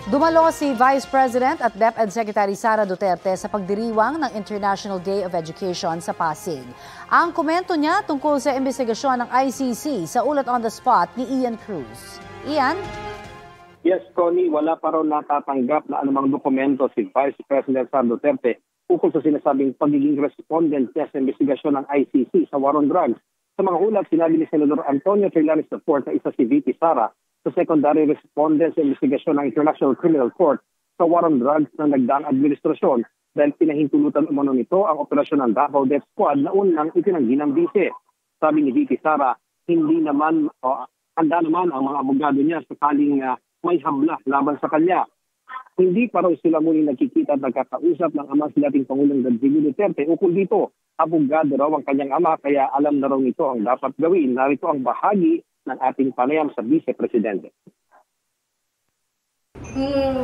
Dumalo si Vice President at DepEd Secretary Sara Duterte sa pagdiriwang ng International Day of Education sa Pasig. Ang komento niya tungkol sa investigasyon ng ICC sa ulat on the spot ni Ian Cruz. Ian? Yes, Connie, wala pa raw natatanggap na anumang dokumento si Vice President Sara Duterte ukol sa sinasabing pagiging respondent niya sa investigasyon ng ICC sa war on drugs. Sa mga ulat, sinabi ni Senador Antonio Trillanes IV na isa si VP Sara sa secondary respondent sa investigasyon ng International Criminal Court sa war on drugs ng nagdaang administrasyon dahil pinahintulutan umano nito ang operasyon ng Davao Death Squad na unang itinanggi ng bise. Sabi ni VP Sara, handa naman ang mga abogado niya sakaling may habla laban sa kanya. Hindi pa raw sila muli nagkikita at nagkakausap ng ama si dating Pangulong Rodrigo Duterte ukol dito. Abogado raw ang kanyang ama kaya alam na raw nito ang dapat gawin. Narito ang bahagi ng ating panayam sa Vice Presidente.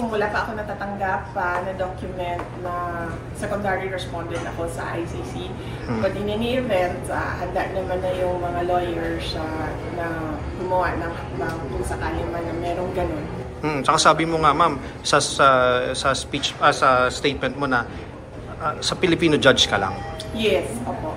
Wala pa ako natatanggap na document na secondary respondent ako sa ICC. But in any event, handa naman na yung mga lawyers na gumawa ng hakbang kung sakali man na merong ganun. Saka sabi mo nga, ma'am, sa speech, sa statement mo na sa Filipino judge ka lang. Yes, opo.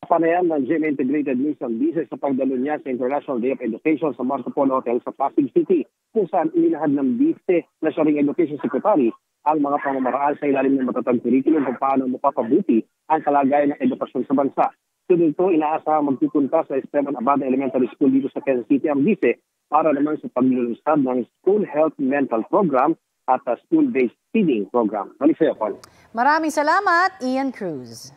Panayam ng GMA Integrated News ang bise sa pagdalo niya sa International Day of Education sa Marco Polo Hotel sa Pasig City, kung saan inilahad ng bise na siya ring Education Secretary ang mga pamamaraan sa ilalim ng matatag curriculum kung paano mapapabuti ang kalagayan ng edukasyon sa bansa. Sunod ito, inaasahang magtutunta sa Esteban Abada Elementary School dito sa Quezon City ang bise para naman sa paglulunsad ng School Health Mental Program at School-Based Feeding Program. Balik sa'yo, Paul. Maraming salamat, Ian Cruz.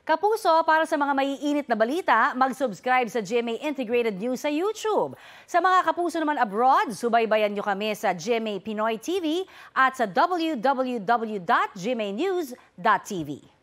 Kapuso, para sa mga maiinit na balita, mag-subscribe sa GMA Integrated News sa YouTube. Sa mga kapuso naman abroad, subaybayan nyo kami sa GMA Pinoy TV at sa www.gmanews.tv.